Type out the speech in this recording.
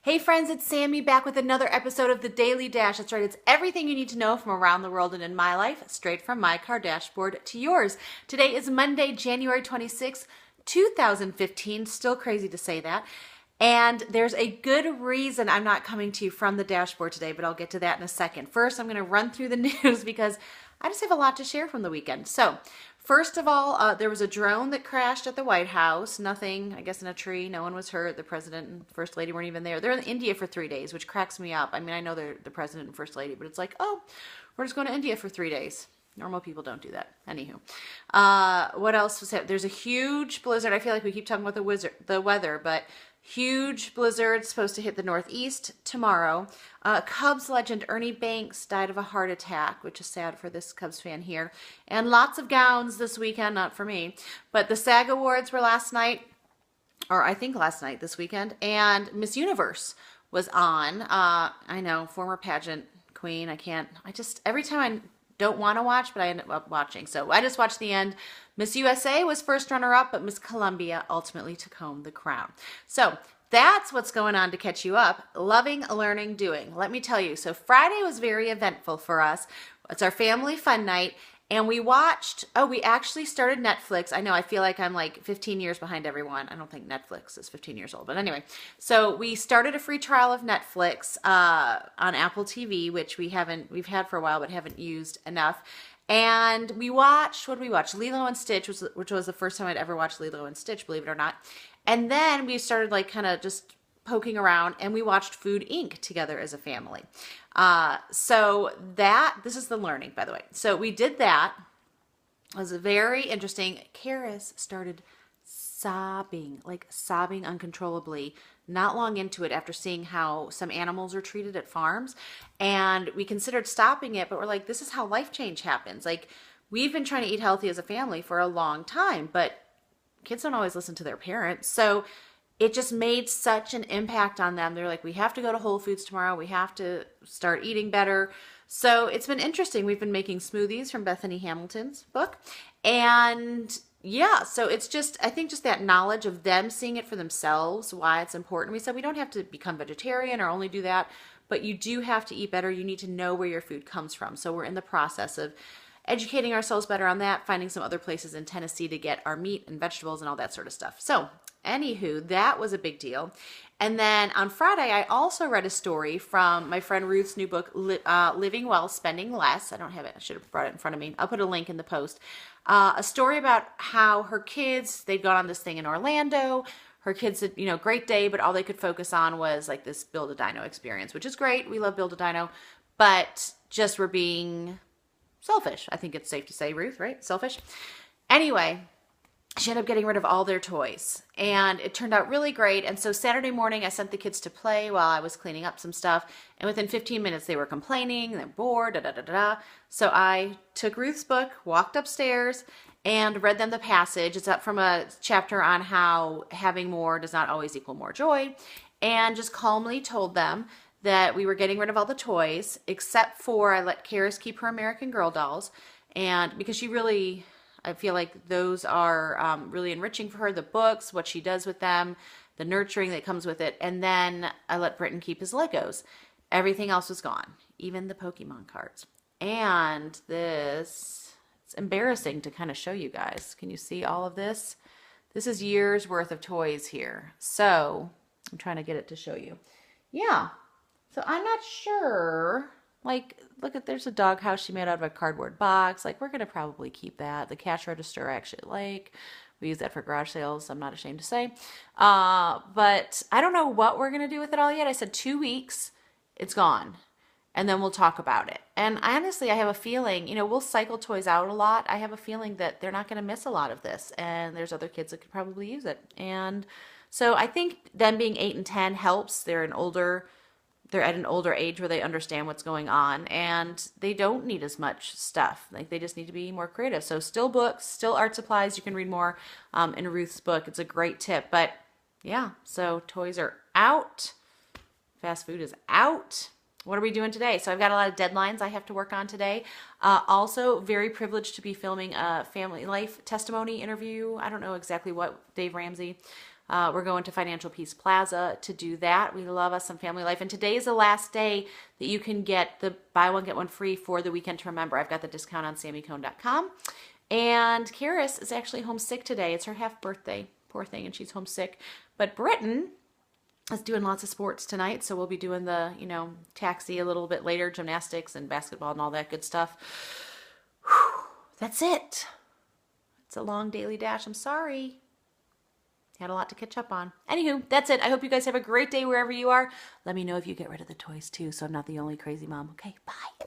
Hey friends, it's Sammy back with another episode of the Daily Dash. That's right, it's everything you need to know from around the world and in my life, straight from my car dashboard to yours. Today is Monday, January 26th, 2015. Still crazy to say that. And there's a good reason I'm not coming to you from the dashboard today, but I'll get to that in a second. First, I'm going to run through the news because I just have a lot to share from the weekend. So, first of all, there was a drone that crashed at the White House. Nothing, I guess, in a tree. No one was hurt. The president and first lady weren't even there. They're in India for 3 days, which cracks me up. I mean, I know they're the president and first lady, but it's like, oh, we're just going to India for 3 days. Normal people don't do that. Anywho, what else was happening? There's a huge blizzard. I feel like we keep talking about the weather, but huge blizzard supposed to hit the Northeast tomorrow. Cubs legend Ernie Banks died of a heart attack, which is sad for this Cubs fan here. And lots of gowns this weekend, not for me. But the SAG Awards were last night, or I think last night, this weekend. And Miss Universe was on. I know, former pageant queen. Every time I don't want to watch, but I end up watching. So I just watched the end. Miss USA was first runner-up, but Miss Colombia ultimately took home the crown. So that's what's going on to catch you up. Loving, learning, doing. Let me tell you. So Friday was very eventful for us. It's our family fun night. And we actually started Netflix. I know, I feel like I'm like 15 years behind everyone. I don't think Netflix is 15 years old. But anyway, so we started a free trial of Netflix on Apple TV, which we've had for a while, but haven't used enough. And we watched, what did we watch? Lilo and Stitch, which was the first time I'd ever watched Lilo and Stitch, believe it or not. And then we started like kind of just poking around, and we watched Food Inc. together as a family. This is the learning, by the way. So we did that. It was very interesting. Karis started sobbing uncontrollably not long into it after seeing how some animals are treated at farms. And we considered stopping it, but we're like, this is how life change happens. Like, we've been trying to eat healthy as a family for a long time, but kids don't always listen to their parents. So it just made such an impact on them. They're like, we have to go to Whole Foods tomorrow. We have to start eating better. So it's been interesting. We've been making smoothies from Bethany Hamilton's book. And yeah, so it's just, I think just that knowledge of them seeing it for themselves, why it's important. We said we don't have to become vegetarian or only do that, but you do have to eat better. You need to know where your food comes from. So we're in the process of educating ourselves better on that, finding some other places in Tennessee to get our meat and vegetables and all that sort of stuff. So anywho, that was a big deal. And then on Friday, I also read a story from my friend Ruth's new book, Living Well, Spending Less. I don't have it. I should have brought it in front of me. I'll put a link in the post. A story about how her kids, they'd gone on this thing in Orlando. Her kids had, great day, but all they could focus on was like this Build-A-Dino experience, which is great. We love Build-A-Dino, but just we're being selfish. I think it's safe to say, Ruth, right? Selfish. Anyway, she ended up getting rid of all their toys, and it turned out really great. And so Saturday morning, I sent the kids to play while I was cleaning up some stuff, and within 15 minutes, they were complaining, they're bored, da-da-da-da. So I took Ruth's book, walked upstairs, and read them the passage. It's up from a chapter on how having more does not always equal more joy, and just calmly told them that we were getting rid of all the toys, except for I let Karis keep her American Girl dolls, and because I feel like those are really enriching for her, the books, what she does with them, the nurturing that comes with it. And then I let Britton keep his Legos. Everything else was gone, even the Pokemon cards. And it's embarrassing to kind of show you guys. Can you see all of this? This is years worth of toys here. So I'm trying to get it to show you. Yeah. So I'm not sure. Like, look there's a doghouse she made out of a cardboard box. Like, we're going to probably keep that. The cash register I actually like. We use that for garage sales, I'm not ashamed to say. But I don't know what we're going to do with it all yet. I said 2 weeks, it's gone. And then we'll talk about it. And honestly, I have a feeling, we'll cycle toys out a lot. I have a feeling that they're not going to miss a lot of this. And there's other kids that could probably use it. And so I think them being 8 and 10 helps. They're at an older age where they understand what's going on, and they don't need as much stuff. Like, they just need to be more creative. So still books, still art supplies. You can read more in Ruth's book. It's a great tip. But yeah, so toys are out. Fast food is out. What are we doing today? So I've got a lot of deadlines I have to work on today. Also very privileged to be filming a family life testimony interview. I don't know exactly what, Dave Ramsey. We're going to Financial Peace Plaza to do that. We love us some family life. And today is the last day that you can get the buy one, get one free for the weekend to remember. I've got the discount on sammycone.com. And Karis is actually homesick today. It's her half birthday. Poor thing, and she's homesick. But Britton is doing lots of sports tonight, so we'll be doing the, taxi a little bit later, gymnastics and basketball and all that good stuff. Whew, that's it. It's a long daily dash. I'm sorry. Had a lot to catch up on. Anywho, that's it. I hope you guys have a great day wherever you are. Let me know if you get rid of the toys too, so I'm not the only crazy mom. Okay, bye.